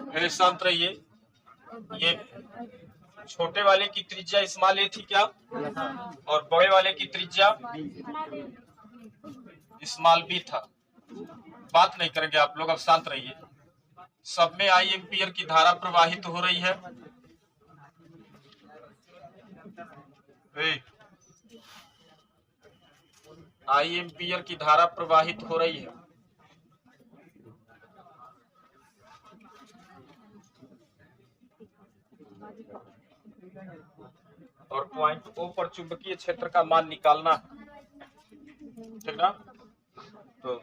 मेरे शांत रहिए। ये छोटे वाले की त्रिज्या स्मॉल ए थी क्या, और बड़े वाले की त्रिज्या स्मॉल बी था। बात नहीं करेंगे आप लोग, अब शांत रहिए। सब में आई एम्पियर की धारा प्रवाहित हो रही है। आई एम्पियर की धारा प्रवाहित हो रही है। और पॉइंट ओ पर चुंबकीय क्षेत्र का मान निकालना, ठीक ना। तो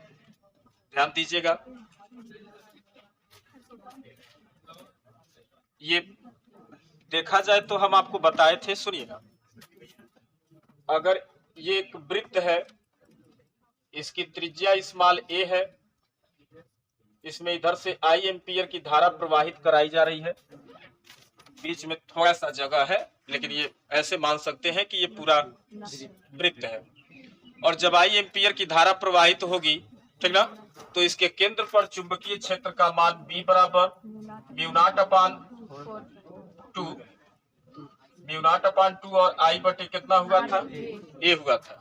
ध्यान दीजिएगा, ये देखा जाए तो हम आपको बताए थे, सुनिएगा। अगर ये एक वृत्त है, इसकी त्रिज्या स्मॉल ए है, इसमें इधर से आई एम्पियर की धारा प्रवाहित कराई जा रही है। बीच में थोड़ा सा जगह है, लेकिन ये ऐसे मान सकते हैं कि ये पूरा वृत्त है। और जब आई एम्पियर की धारा प्रवाहित होगी, ठीक ना, तो इसके केंद्र पर चुंबकीय क्षेत्र का मान B बराबर μ0/2 और I बटे कितना हुआ था, A हुआ था।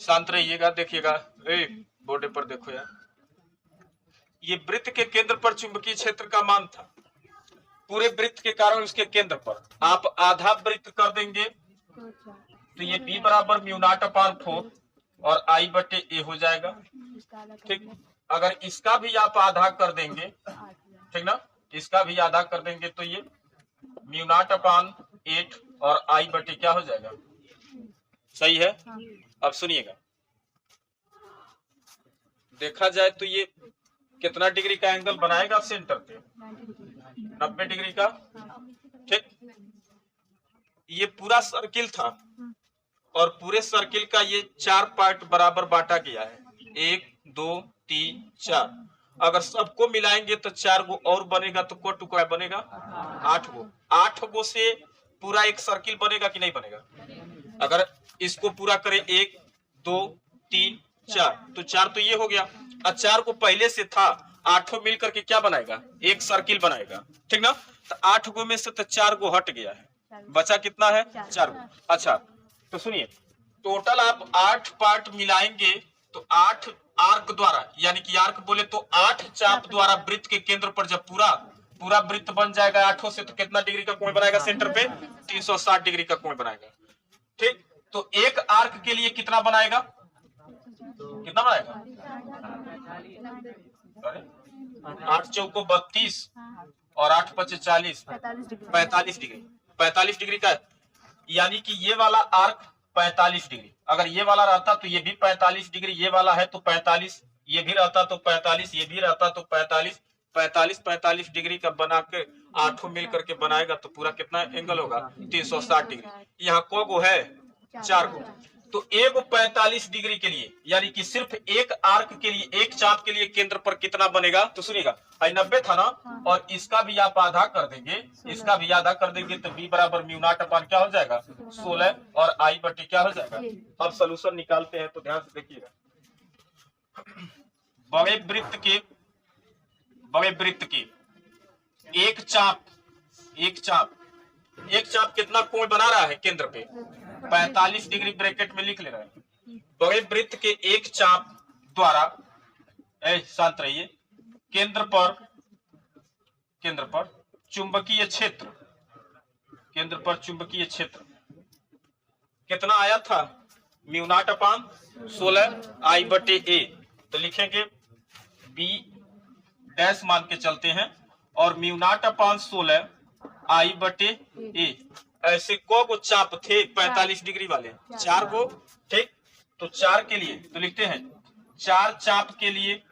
शांत रहिएगा, देखिएगा, बोर्ड पर देखो यार। ये वृत्त के केंद्र पर चुंबकीय क्षेत्र का मान था, पूरे वृत्त के कारण उसके केंद्र पर आप आधा वृत्त कर देंगे तो ये B बराबर μ0/4 और I बटे A हो जाएगा। ठीक, अगर इसका भी आप आधा कर देंगे, ठीक ना, इसका भी आधा कर देंगे तो ये μ0/8 और I बटे क्या हो जाएगा। सही है। अब सुनिएगा, देखा जाए तो ये कितना डिग्री का एंगल बनाएगा सेंटर पे, 90 डिग्री का। ठीक, ये पूरा सर्किल था और पूरे सर्किल का ये 4 पार्ट बराबर बांटा गया है, 1 2 3 4। अगर सबको मिलाएंगे तो 4 गो और बनेगा, तो को टुकड़ा बनेगा 8 गो। 8 गो से पूरा एक सर्किल बनेगा कि नहीं बनेगा। अगर इसको पूरा करें 1 2 3 4, तो 4 तो ये हो गया, और 4 को पहले से था, 8 मिलकर के क्या बनाएगा, एक सर्किल बनाएगा। ठीक ना, तो 8 गो में से तो 4 गो हट गया है, बचा कितना है, 4 गो। अच्छा, तो सुनिए, टोटल आप 8 पार्ट मिलाएंगे तो 8 आर्क द्वारा, यानी कि आर्क बोले तो 8 चाप द्वारा वृत्त के केंद्र पर जब पूरा वृत्त बन जाएगा 8 से, तो कितना डिग्री का कोण बनाएगा सेंटर पे, 360 डिग्री का कोण बनाएगा। ठीक, तो एक आर्क के लिए कितना बनाएगा, कितना बनाएगा, 8 चौको 32 और 8 पचे 40, 45 डिग्री। 45 डिग्री का, यानी कि ये वाला आर्क 45 डिग्री। अगर ये वाला रहता तो ये भी 45 डिग्री, ये वाला है तो 45, ये भी रहता तो 45, ये भी रहता तो 45, 45 डिग्री का बना के 8 मिल करके बनाएगा तो पूरा कितना एंगल होगा, 360 डिग्री। यहाँ को गो है, 4 गो। तो एक 45 डिग्री के लिए, यानी कि सिर्फ एक आर्क के लिए, एक चाप के लिए केंद्र पर कितना बनेगा, तो सुनिएगा, 90 था ना, और इसका भी आप आधा कर देंगे, इसका भी आधा कर देंगे तो B बराबर μ0/, क्या हो जाएगा 16 और I बटे क्या हो जाएगा। अब सॉल्यूशन निकालते हैं, तो ध्यान से देखिएगा। बड़े वृत्त के एक चाप कितना कोण बना रहा है केंद्र पे, 45 डिग्री, ब्रैकेट में लिख ले रहा है। बड़े वृत्त के एक चाप द्वारा, शांत रहिए, केंद्र पर चुंबकीय क्षेत्र कितना आया था, μ0/16 I बटे A। तो लिखेंगे B डैश मान के चलते हैं, और μ0/16 I बटे A। ऐसे को चाप थे 45 डिग्री वाले, 4 गो। ठीक, तो 4 के लिए तो लिखते हैं 4 चाप के लिए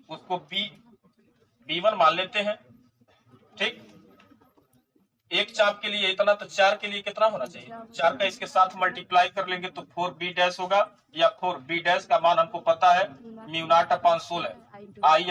उसको B1 मान लेते हैं। ठीक, एक चाप के लिए इतना, तो 4 के लिए कितना होना चाहिए, 4 का इसके साथ मल्टीप्लाई कर लेंगे तो 4B डैश होगा, या 4B डैश का मान हमको पता है μ0/16 I/,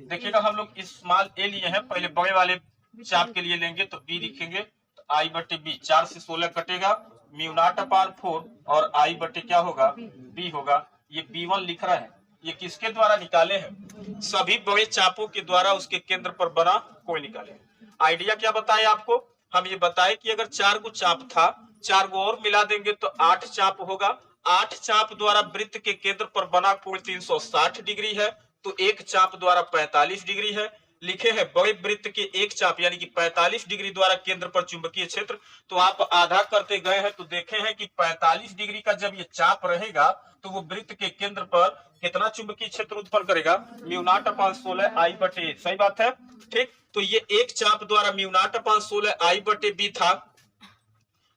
देखिएगा हम लोग स्मॉल a लिए हैं, पहले बड़े वाले चाप के लिए लेंगे तो B लिखेंगे, तो आई बटे बी, 4 से 16 कटेगा, म्यू नॉट अपान 4 और आई बटे क्या होगा, बी होगा। ये B1 लिख रहे हैं, ये किसके द्वारा निकाले हैं, सभी बड़े चापों के द्वारा उसके केंद्र पर बना कोई निकाले। आइडिया क्या बताए आपको, हम ये बताए कि अगर 4 गो चाप था, 4 गो और मिला देंगे तो 8 चाप होगा। 8 चाप द्वारा वृत्त के केंद्र पर बना कोण 360 डिग्री है, तो एक चाप द्वारा 45 डिग्री है। लिखे हैं बड़े वृत्त के एक चाप यानी कि 45 डिग्री द्वारा केंद्र पर चुंबकीय क्षेत्र, तो आप आधा करते गए हैं तो देखे हैं कि 45 डिग्री का जब ये चाप रहेगा तो वो वृत्त के केंद्र पर कितना चुंबकीय क्षेत्र उत्पन्न करेगा, म्यू नॉट अपान 16 आई बटे, सही बात है, ठीक। तो ये एक चाप द्वारा म्यू नॉट अपान 16 आई बटे बी था,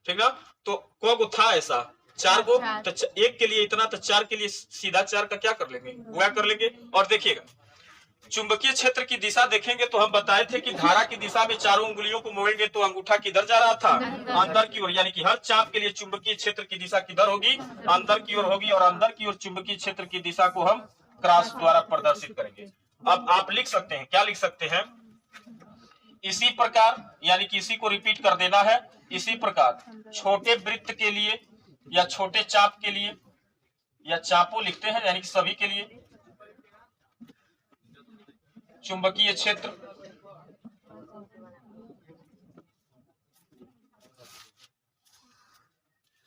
ठीक ना। तो को था ऐसा 4 गो, तो एक के लिए इतना, तो 4 के लिए सीधा 4 का क्या कर लेंगे, गुणा कर लेंगे। और देखिएगा चुंबकीय क्षेत्र की दिशा देखेंगे तो हम बताए थे कि धारा की दिशा में चारों उंगलियों को मोड़ेंगे तो अंगूठा किधर जा रहा था, अंदर की ओर, यानी कि हर चाप के लिए चुंबकीय क्षेत्र की दिशा किधर होगी, अंदर की ओर होगी, और अंदर की ओर चुंबकीय क्षेत्र की दिशा को हम क्रॉस द्वारा प्रदर्शित करेंगे। अब आप लिख सकते हैं, क्या लिख सकते हैं, इसी प्रकार, यानी कि इसी को रिपीट कर देना है, इसी प्रकार छोटे वृत्त के लिए या छोटे चाप के लिए, या चापों लिखते हैं यानी कि सभी के लिए चुंबकीय क्षेत्र,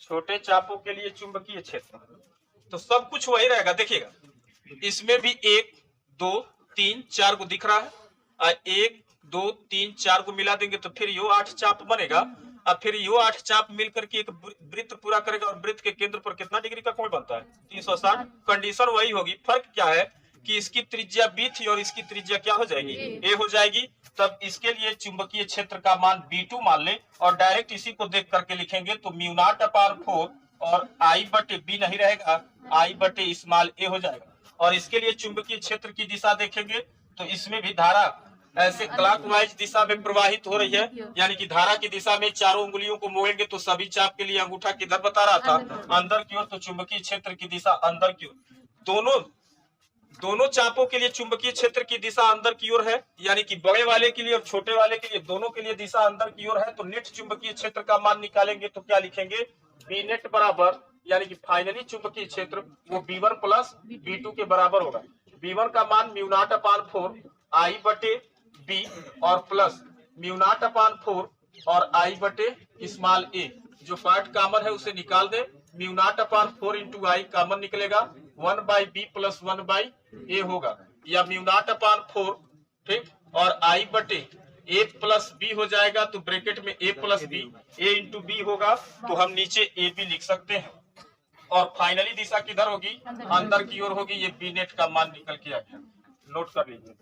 छोटे चापों के लिए चुंबकीय क्षेत्र, तो सब कुछ वही रहेगा। देखिएगा इसमें भी 1 2 3 4 को दिख रहा है, और 1 2 3 4 को मिला देंगे तो फिर यो 8 चाप बनेगा, और फिर यो 8 चाप मिलकर के एक वृत्त पूरा करेगा, और वृत्त के केंद्र पर कितना डिग्री का कोण बनता है, 360। कंडीशन वही होगी, फर्क क्या है कि इसकी त्रिज्या बी थी और इसकी त्रिज्या क्या हो जाएगी, ए हो जाएगी। तब इसके लिए चुंबकीय क्षेत्र का मान B2 मान ले, और डायरेक्ट इसी को देख करके लिखेंगे तो म्यू नॉट अपान 4 और आई बटे बी नहीं रहेगा, आई बटे स्मॉल ए हो जाएगा। और इसके लिए चुंबकीय क्षेत्र की दिशा देखेंगे तो इसमें भी धारा ऐसे क्लॉकवाइज दिशा में प्रवाहित हो रही है, यानी कि धारा की दिशा में चारों उंगलियों को मोड़ेंगे तो सभी चाप के लिए अंगूठा किधर बता रहा था, अंदर की ओर, तो चुंबकीय क्षेत्र की दिशा अंदर की ओर। दोनों चापों के लिए चुंबकीय क्षेत्र की दिशा अंदर की ओर है, यानी कि बड़े वाले के लिए और छोटे वाले के लिए दोनों के लिए दिशा अंदर की ओर है। तो नेट चुंबकीय क्षेत्र का मान निकालेंगे तो क्या लिखेंगे, बी नेट बराबर, यानी कि फाइनली चुंबकीय क्षेत्र वो B1 प्लस B2 के बराबर होगा। B1 का मान म्यू नॉट अपान 4 आई बटे बी और प्लस म्यू नॉट अपान 4 और आई बटे स्मॉल ए, जो पार्ट कॉमन है उसे निकाल दे, म्यू नॉट अपान 4 इंटू आई कॉमन निकलेगा, 1 बाई बी प्लस 1 बाई ए होगा, या म्यू नॉट अपान 4, ठीक, और आई बटे ए प्लस बी हो जाएगा, तो ब्रैकेट में ए प्लस बी, ए इंटू बी होगा, तो हम नीचे ए बी लिख सकते हैं। और फाइनली दिशा किधर होगी, अंदर की ओर होगी, ये बी नेट का मान निकल के आ गया, नोट कर लीजिए।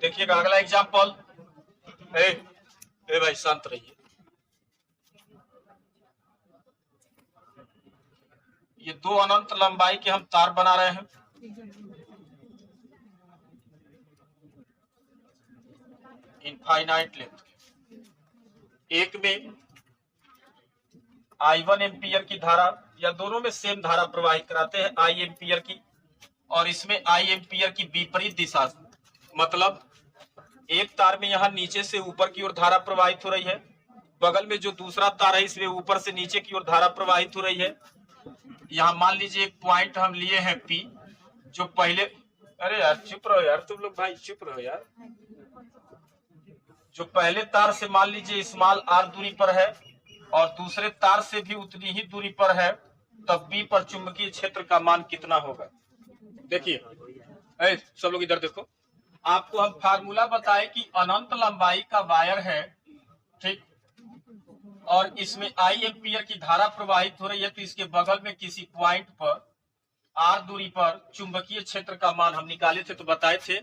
देखिएगा अगला एग्जाम्पल, ए भाई शांत रहिए, ये 2 अनंत लंबाई के हम तार बना रहे हैं, इनफाइनाइट लेंथ। एक में I1 एम्पियर की धारा, या दोनों में सेम धारा प्रवाहित कराते हैं I एम्पियर की, और इसमें I एम्पियर की विपरीत दिशा, मतलब एक तार में यहाँ नीचे से ऊपर की ओर धारा प्रवाहित हो रही है, बगल में जो दूसरा तार है इसमें ऊपर से नीचे की ओर धारा प्रवाहित हो रही है। यहाँ मान लीजिए एक पॉइंट हम लिए हैं P, जो पहले, अरे यार चुप रहो यार तुम लोग, भाई चुप रहो यार, जो पहले तार से मान लीजिए स्मॉल r दूरी पर है और दूसरे तार से भी उतनी ही दूरी पर है, तब B पर चुंबकीय क्षेत्र का मान कितना होगा। देखिए सब लोग इधर देखो, आपको हम फार्मूला बताए कि अनंत लंबाई का वायर है, ठीक, और इसमें I एम्पियर की धारा प्रवाहित हो रही है, तो इसके बगल में किसी पॉइंट पर r दूरी पर चुंबकीय क्षेत्र का मान हम निकाले थे, तो बताए थे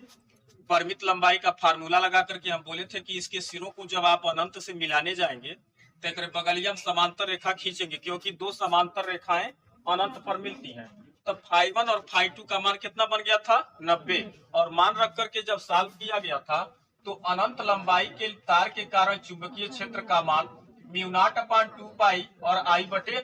परिमित लंबाई का फार्मूला लगा करके हम बोले थे कि इसके सिरों को जब आप अनंत से मिलाने जाएंगे तो एक बगलिया हम समांतर रेखा खींचेंगे, क्योंकि 2 समांतर रेखाएं अनंत पर मिलती हैं। तो φ1 और φ2 का मान कितना बन गया था, 90, और मान रख करके जब सॉल्व किया गया था तो अनंत लंबाई के तार के कारण चुंबकीय क्षेत्र का मान म्यू नॉट अपान 2 पाई और आई बटे,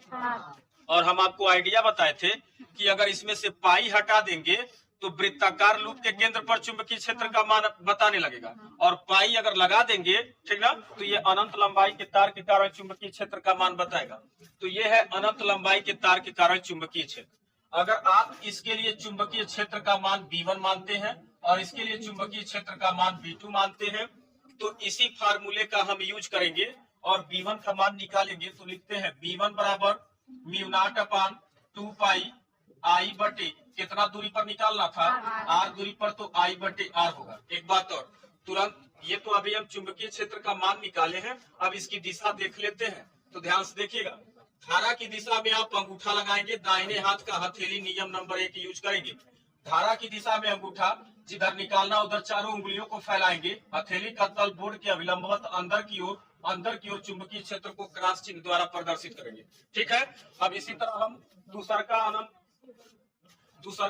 और हम आपको आइडिया बताए थे कि अगर इसमें से पाई हटा देंगे तो वृत्ताकार लूप के केंद्र पर चुंबकीय क्षेत्र का मान बताने लगेगा। और पाई अगर लगा देंगे, ठीक ना, तो ये अनंत लंबाई के तार के कारण चुंबकीय क्षेत्र का मान बताएगा। तो ये है अनंत लंबाई के तार के कारण चुंबकीय क्षेत्र। अगर आप इसके लिए चुंबकीय क्षेत्र का मान B1 मानते हैं और इसके लिए चुंबकीय क्षेत्र का मान B2 मानते हैं, तो इसी फार्मूले का हम यूज करेंगे और B1 का मान निकालेंगे। तो लिखते हैं B1 बराबर म्यू नॉट अपान 2 पाई आई बटे, कितना दूरी पर निकालना था, R दूरी पर, तो I बटे R होगा। एक बात और, तुरंत ये तो अभी हम चुंबकीय क्षेत्र का मान निकाले हैं, अब इसकी दिशा देख लेते हैं। तो ध्यान से देखिएगा, धारा की दिशा में आप अंगूठा लगाएंगे, दाहिने हाथ का हथेली नियम नंबर 1 यूज करेंगे। धारा की दिशा में अंगूठा जिधर निकालना उधर चारों उंगलियों को फैलाएंगे, हथेली का तल बोर्ड के अविलंबवत अंदर की ओर चुंबकीय क्षेत्र को क्रॉस चिन्ह द्वारा प्रदर्शित करेंगे। ठीक है। अब इसी तरह हम दूसर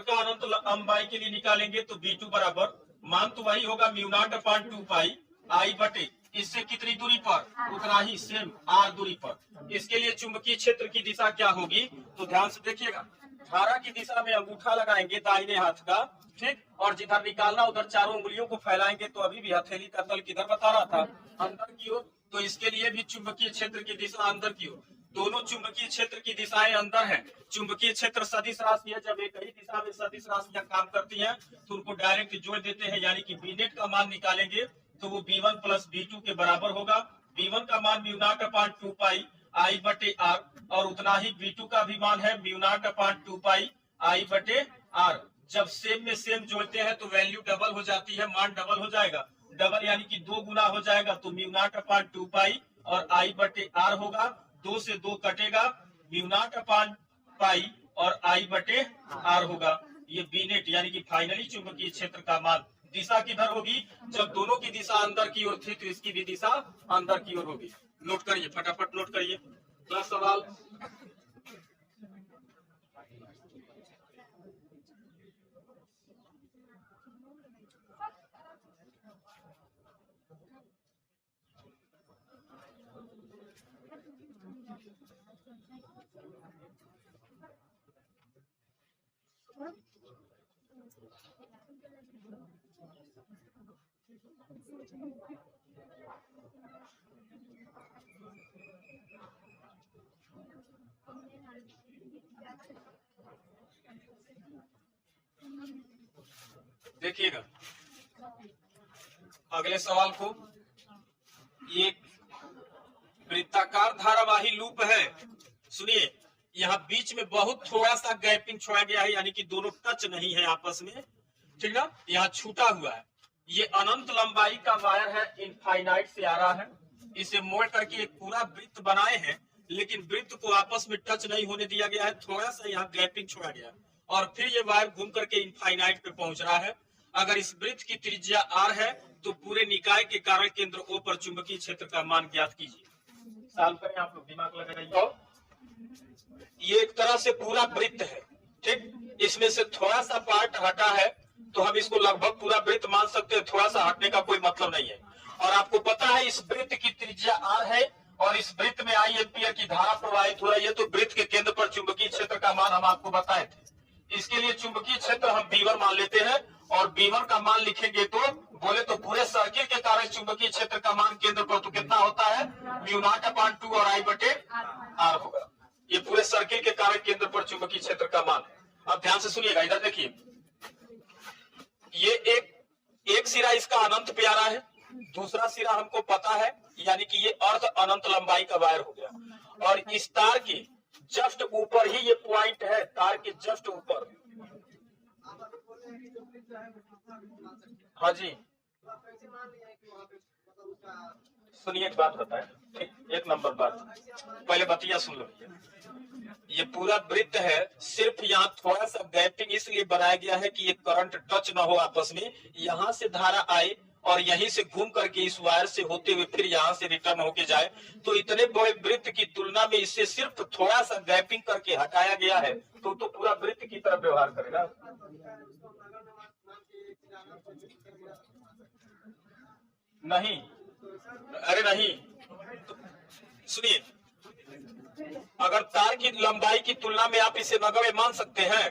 का अनंत लंबाई के लिए निकालेंगे। तो B2 बराबर मान तो वही होगा म्यू नॉट अपान 2 पाई आई बटे, इससे कितनी दूरी पर, उतना ही सेम R दूरी पर। इसके लिए चुंबकीय क्षेत्र की दिशा क्या होगी, तो ध्यान से देखिएगा, धारा की दिशा में अंगूठा लगाएंगे दाहिने हाथ का, ठीक, और जिधर निकालना उधर चारों उंगलियों को फैलाएंगे। तो अभी भी हथेली का तल किधर बता रहा था, अंदर की ओर। तो इसके लिए भी चुंबकीय क्षेत्र की दिशा अंदर की ओर। दोनों चुंबकीय क्षेत्र की दिशाएं अंदर हैं। चुंबकीय क्षेत्र सदिश राशि है, जब एक ही दिशा में सदिश राशियां काम करती हैं तो उनको डायरेक्ट जोड़ देते हैं, यानी कि बी नेट का मान निकालेंगे तो वो B1 प्लस B2 के बराबर होगा। B1 का मान म्यू नॉट अपान 2 पाई आई बटे R, और उतना ही B2 का भी मान है म्यू नॉट अपान 2 पाई आई बटे R। जब सेम में सेम जोड़ते हैं तो वैल्यू डबल हो जाती है, मान डबल हो जाएगा, डबल यानी कि 2 गुना हो जाएगा। तो म्यू नॉट अपान 2 पाई और आई बटे R होगा, 2 से 2 कटेगा, म्यू नॉट अपान पाई और आई बटे R होगा। ये बी नेट यानी कि फाइनली चुंबकीय क्षेत्र का मान। दिशा किधर होगी, जब दोनों की दिशा अंदर की ओर थी तो इसकी भी दिशा अंदर की ओर होगी। नोट करिए, फटाफट नोट करिए। अगला सवाल, देखिएगा अगले सवाल को। ये वृत्ताकार धारावाही लूप है, सुनिए, यहाँ बीच में बहुत थोड़ा सा गैपिंग छोड़ा गया है, यानी कि दोनों टच नहीं है आपस में, ठीक ना, यहाँ छूटा हुआ है। ये अनंत लंबाई का वायर है, इनफाइनाइट से आ रहा है, इसे मोड़ करके एक पूरा वृत्त बनाए हैं, लेकिन वृत्त को आपस में टच नहीं होने दिया गया है, थोड़ा सा यहाँ गैपिंग छोड़ा गया है, और फिर ये वायर घूम करके इनफाइनाइट पे पहुंच रहा है। अगर इस वृत्त की त्रिज्या R है तो पूरे निकाय के कारण केंद्र O पर चुंबकीय क्षेत्र का मान ज्ञात कीजिए। सॉल्व करें आप लोग, दिमाग लगाइए। ये एक तरह से पूरा वृत्त है, ठीक, इसमें से थोड़ा सा पार्ट हटा है तो हम इसको लगभग पूरा वृत्त मान सकते हैं, थोड़ा सा हटने का कोई मतलब नहीं है। और आपको पता है इस वृत्त की त्रिज्या R है और इस वृत्त में I एम्पियर की धारा प्रवाहित हो रही है, तो वृत्त के केंद्र पर चुंबकीय क्षेत्र का मान हम आपको बताए थे। इसके लिए चुंबकीय क्षेत्र हम B1 मान लेते हैं, और B1 का मान लिखेंगे तो बोले तो पूरे सर्किल के कारण चुंबकीय क्षेत्र का मान केंद्र पर तो कितना होता है, म्यू नॉट अपान 2 और I बटे R होगा। ये पूरे सर्किल के कारण केंद्र पर चुंबकीय क्षेत्र का मान है। अब ध्यान से सुनिएगा, इधर देखिए, ये एक सिरा इसका अनंत पे आ रहा है, दूसरा सिरा हमको पता है, यानी कि ये अर्ध अनंत लंबाई का वायर हो गया, और इस तार के जस्ट ऊपर ही ये पॉइंट है, तार के जस्ट ऊपर। हाँ जी, सुनिए एक बात बताए, एक नंबर बात, पहले बतिया सुन लो। ये पूरा वृत्त है, सिर्फ यहाँ थोड़ा सा गैपिंग इसलिए बनाया गया है कि ये करंट टच ना हो आपस में, यहाँ से धारा आए और यहीं से घूम करके इस वायर से होते हुए फिर यहाँ से रिटर्न होके जाए। तो इतने बड़े वृत्त की तुलना में इससे सिर्फ थोड़ा सा गैपिंग करके हटाया गया है, तो पूरा वृत्त की तरफ व्यवहार करेगा। नहीं, अरे नहीं, तो सुनिए, अगर तार की लंबाई की तुलना में आप इसे नगण्य मान सकते हैं,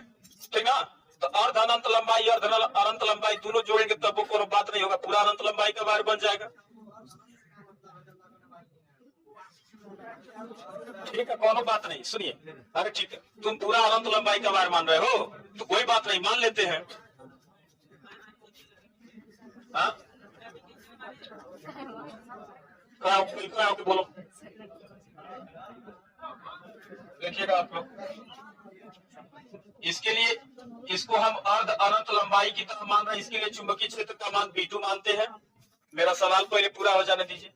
ठीक ना, तो अर्ध अनंत लंबाई अर्ध अनंत लंबाई दोनों जोड़ेंगे तब वो कोई बात नहीं होगा, पूरा अनंत लंबाई का वायर बन जाएगा। ठीक है, कोनो बात नहीं, सुनिए, अरे ठीक है, तुम पूरा अनंत लंबाई का वायर मान रहे हो तो कोई बात नहीं, मान लेते हैं। हाँ, बोलो, देखिएगा आप लोग, इसके लिए इसको हम अर्ध अनंत लंबाई की तरह मान रहे हैं, इसके लिए चुंबकीय क्षेत्र का मान V2 मानते हैं। मेरा सवाल पहले पूरा हो जाने दीजिए।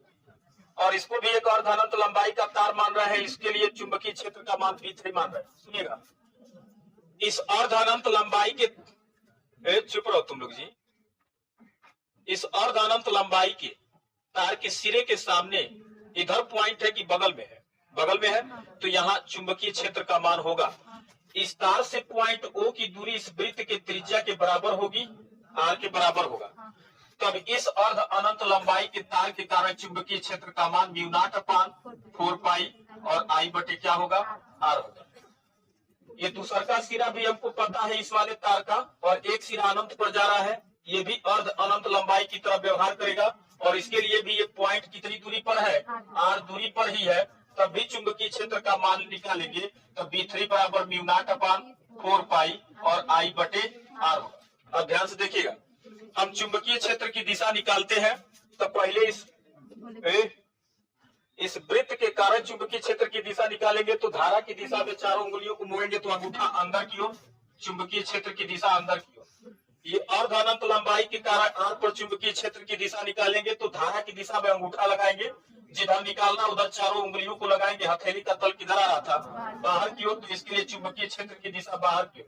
और इसको भी एक अर्ध अनंत लंबाई का तार मान रहे हैं, इसके लिए चुंबकीय क्षेत्र का मान V3 मान रहे हैं। सुनिएगा, इस अर्ध अनंत लंबाई के, चुप रहो तुम लोग जी, इस अर्ध अनंत लंबाई के तार के सिरे के सामने इधर पॉइंट है कि बगल में है, बगल में है, तो यहाँ चुंबकीय क्षेत्र का मान होगा, इस तार से पॉइंट O की दूरी इस वृत्त के त्रिज्या के बराबर होगी, R के बराबर होगा। तब इस अर्ध अनंत लंबाई के तार के कारण चुंबकीय क्षेत्र का मान μ0/4 पाई और I बटे क्या होगा, R होगा। ये दूसरा का सिरा भी हमको पता है इस वाले तार का, और एक सिरा अनंत पर जा रहा है, ये भी अर्ध अनंत लंबाई की तरह व्यवहार करेगा, और इसके लिए भी ये पॉइंट कितनी दूरी पर है, R दूरी पर ही है, तब भी चुंबकीय क्षेत्र का मान निकालेंगे, तो V3 बराबर μ0/4 पाई और I बटे R होगा। अब ध्यान से देखिएगा, हम चुंबकीय क्षेत्र की दिशा निकालते हैं, तो पहले इस वृत्त के कारण चुंबकीय क्षेत्र की दिशा निकालेंगे, तो धारा की दिशा में चारों उंगलियों को मोड़ेंगे तो अंगूठा अंदर की ओर, चुंबकीय क्षेत्र की दिशा अंदर की ओर। ये अर्ध अनंत लंबाई के कारण R पर चुंबकीय क्षेत्र की दिशा निकालेंगे, तो धारा की दिशा में अंगूठा लगाएंगे, जिधर निकालना उधर चारों उंगलियों को लगाएंगे। हथेली का तल किधर आ रहा था, बाहर की ओर, तो इसके लिए चुंबकीय क्षेत्र की दिशा बाहर की ओर।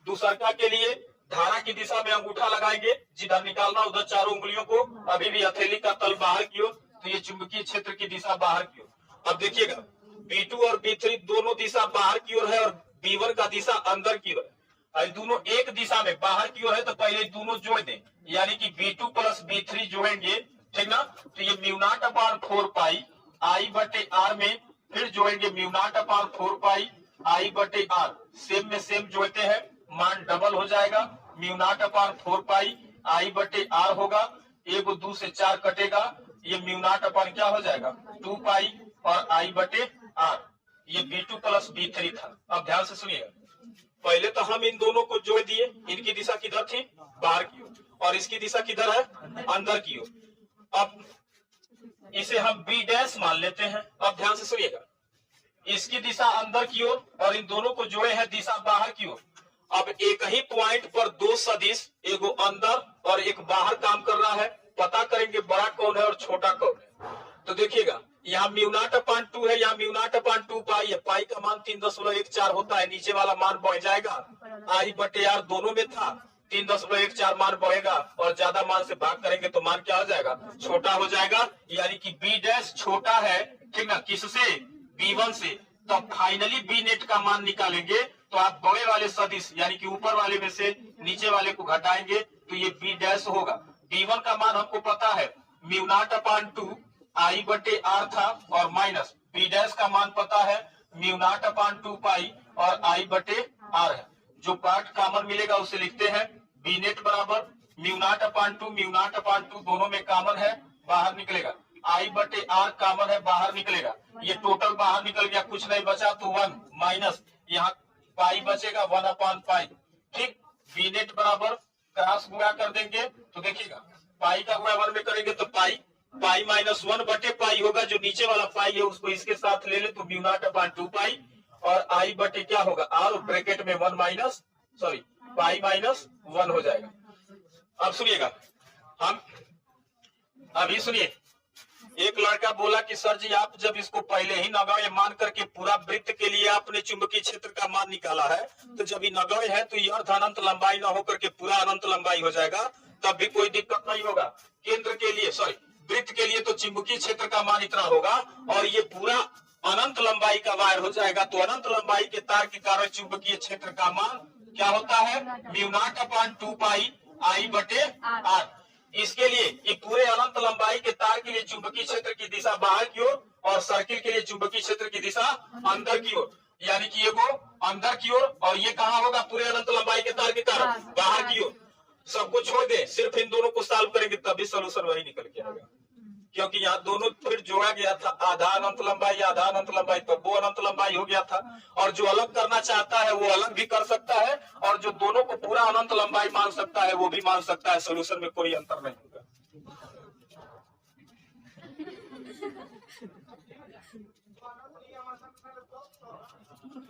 दूसरा के लिए धारा की दिशा में अंगूठा लगाएंगे, जिधर निकालना उधर चारों उंगलियों को, अभी भी हथेली का तल बाहर की ओर, तो ये चुंबकीय क्षेत्र की दिशा बाहर की ओर। अब देखिएगा, B2 और B3 दोनों दिशा बाहर की ओर है और B1 का दिशा अंदर की ओर है। दोनों एक दिशा में बाहर की ओर है, तो पहले दोनों जोड़ दें, यानी कि B2 प्लस B3 जोड़ेंगे, ठीक ना, तो ये μ0/4 पाई I बटे R में फिर जोड़ेंगे μ0/4 पाई I बटे R, सेम में सेम जोड़ते हैं, मान डबल हो जाएगा, μ0/4 पाई I बटे R होगा, 1 2 से 4 कटेगा, ये μ0 क्या हो जाएगा 2 पाई और I बटे R। ये B2 प्लस B3 था। अब ध्यान से सुनिएगा, पहले तो हम इन दोनों को जोड़ दिए, इनकी दिशा किधर थी, बाहर की ओर, और इसकी दिशा किधर है, अंदर की ओर। अब इसे हम B' मान लेते हैं। अब ध्यान से सुनिएगा, इसकी दिशा अंदर की ओर और इन दोनों को जोड़े हैं दिशा बाहर की ओर। अब एक ही पॉइंट पर दो सदिश, एक अंदर और एक बाहर काम कर रहा है, पता करेंगे बड़ा कौन है और छोटा कौन है। तो देखिएगा, यहाँ μ0/2 है, यहाँ μ0/2 पाई है, पाई का मान 3.14 होता है, नीचे वाला मान बढ़ जाएगा, I बटे R दोनों में था, 3.14 मान बढ़ेगा, और ज्यादा मान से भाग करेंगे तो मान क्या हो जाएगा, छोटा हो जाएगा, यानी कि B' छोटा है, ठीक ना, किससे, B1 से। तो फाइनली B नेट का मान निकालेंगे, तो आप बड़े वाले सदिश यानी कि ऊपर वाले में से नीचे वाले को घटाएंगे, तो ये B' होगा। B1 का मान हमको पता है μ0/2 I बटे R था, और माइनस B' का मान पता है μ0/2 पाई और I बटे R है। जो पार्ट कॉमन मिलेगा उसे लिखते हैं, B नेट बराबर μ0/2 दोनों में कॉमन है, बाहर निकलेगा, I बटे R कॉमन है, बाहर निकलेगा, ये टोटल बाहर निकल गया, कुछ नहीं बचा तो 1 माइनस यहाँ पाई बचेगा 1/पाई, ठीक। B नेट बराबर क्रॉस गुणा कर देंगे, तो देखिएगा पाई का गुणा 1 में करेंगे तो पाई माइनस 1 बटे पाई होगा, जो नीचे वाला पाई है उसको इसके साथ ले ले तो μ0/2 पाई और I बटे क्या होगा R, ब्रैकेट में 1 माइनस पाई माइनस 1 हो जाएगा। अब सुनिएगा, हम अभी सुनिए, एक लड़का बोला कि सर जी आप जब इसको पहले ही नगण्य मान करके पूरा वृत्त के लिए आपने चुंबकीय क्षेत्र का मान निकाला है, तो जब ये नगण्य है तो ये अर्ध अनंत लंबाई ना होकर के पूरा अनंत लंबाई हो जाएगा, तब भी कोई दिक्कत नहीं होगा। केंद्र के लिए वृत्त के लिए तो चुंबकीय क्षेत्र का मान इतना होगा, और ये पूरा अनंत लंबाई का वायर हो जाएगा, तो अनंत लंबाई के तार के कारण चुंबकीय क्षेत्र का मान क्या होता है, μ0/2 पाई I बटे R। इसके लिए ये पूरे अनंत लंबाई के तार के लिए चुंबकीय क्षेत्र की दिशा बाहर की ओर और सर्किल के लिए चुंबकीय क्षेत्र की दिशा अंदर की ओर। यानी कि ये को अंदर की ओर, और ये कहाँ होगा पूरे अनंत लंबाई के तार के कारण बाहर की ओर। सबको छोड़ दे, सिर्फ इन दोनों को सॉल्व करेंगे तभी सोल्यूशन वही निकल के आएगा, क्योंकि यहाँ दोनों फिर जोड़ा गया था, आधा अनंत लंबाई आधा अनंत लंबाई, तो वो अनंत लंबाई हो गया था। और जो अलग करना चाहता है वो अलग भी कर सकता है, और जो दोनों को पूरा अनंत लंबाई मान सकता है वो भी मान सकता है। सोल्यूशन में कोई अंतर नहीं होगा।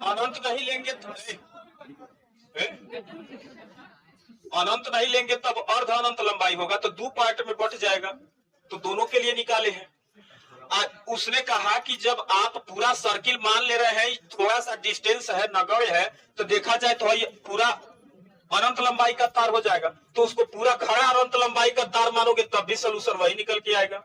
अनंत नहीं लेंगे तो अनंत नहीं लेंगे तब अर्ध अनंत लंबाई होगा, तो दो पार्ट में बट जाएगा, तो दोनों के लिए निकाले हैं। उसने कहा कि जब आप पूरा सर्किल मान ले रहे हैं, थोड़ा सा डिस्टेंस है, नगण्य है, तो देखा जाए तो ये पूरा अनंत लंबाई का तार हो जाएगा, तो उसको पूरा खड़ा अनंत लंबाई का तार मानोगे तब भी सोल्यूशन वही निकल के आएगा।